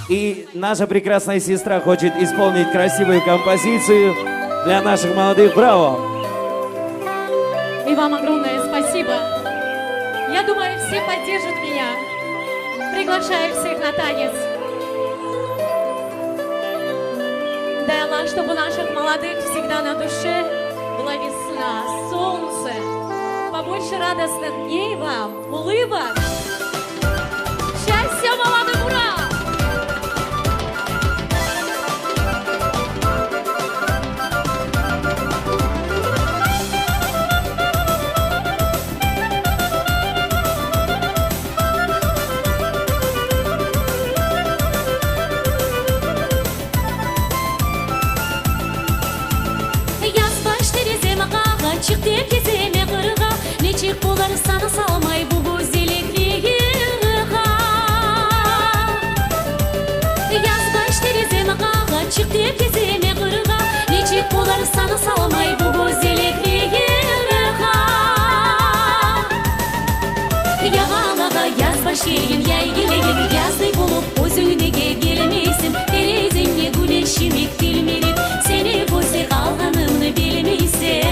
И наша прекрасная сестра хочет исполнить красивую композицию для наших молодых. Браво! И вам огромное спасибо. Я думаю, все поддержат меня. Приглашаю всех на танец. Дай Аллах, чтобы у наших молодых всегда на душе была весна, солнце, побольше радостных дней вам, улыбок. Счастья молодым, ура! Çık deyip gezeme kırığa, nechik bolar sana salmay bu güzellikliğe. Yaz baş terezeme qağa, çık deyip gezeme kırığa, nechik bolar sana salmay bu güzellikliğe. Yağalağa yaz baş gelin, yay gelegen, yazday bulup özündege gelmeysin. Terezenle güneşimek dilmerip, seni gözle kalganımını bilmeysin.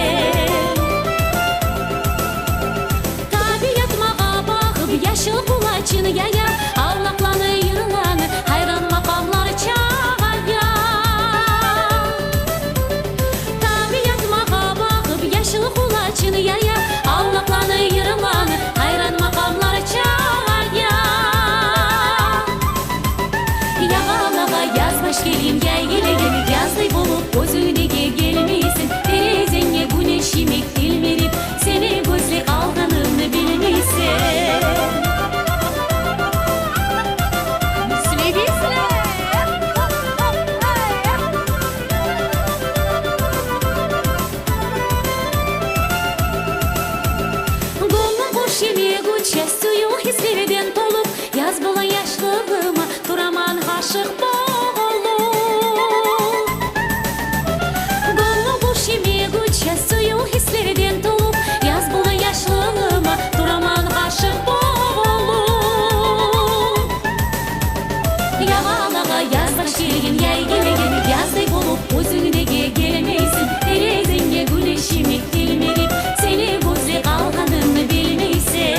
Yaşıl kulaçını yaya, avlaklanı yırılanı, hayran makamları çağaya. Tabiat mağa bakıp yaşıl kulaçını yaya, avlaklanı yırılanı, hayran makamları çağaya. Yağalağa yaz baş gelin, yay gelegen, yazday bulup gözüne gelmeysin. Terezenle güneşimek dilmerip, seni gözle kalganını bilmeysin. Частую hislerden dolup, yaz bola yaşlığıma duraman aşık boğulup. Gönlüm boş yemeği частую hislerden dolup, yaz bola yaşlığıma duraman aşık boğulup. Yağalağa yaz baş gelin, yay gelegen, yazday bulup özüne gelmeysin. Terezenle güneşimek dilmerip, seni gözle kalganını bilmeysin.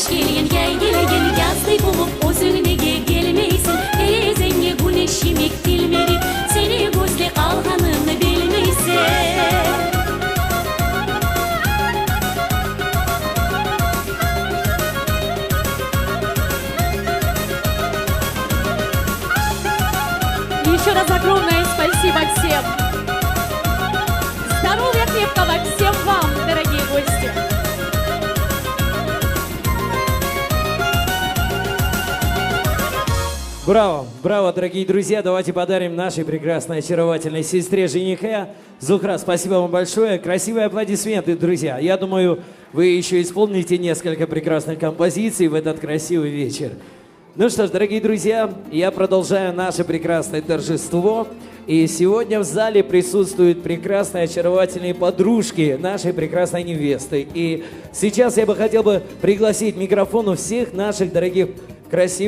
Gelin yay gelegen, yazday bulup özüne gelmeysin. Terezenle güneşimek dilmerip, seni gözle kalganını bilmeysin. Еще раз огромное спасибо всем. Здоровья крепкого всем вам, дорогие гости. Браво, браво, дорогие друзья. Давайте подарим нашей прекрасной, очаровательной сестре жениха. Зухра, спасибо вам большое. Красивые аплодисменты, друзья. Я думаю, вы еще исполните несколько прекрасных композиций в этот красивый вечер. Ну что ж, дорогие друзья, я продолжаю наше прекрасное торжество. И сегодня в зале присутствуют прекрасные, очаровательные подружки нашей прекрасной невесты. И сейчас я бы хотел пригласить к микрофону всех наших дорогих, красивых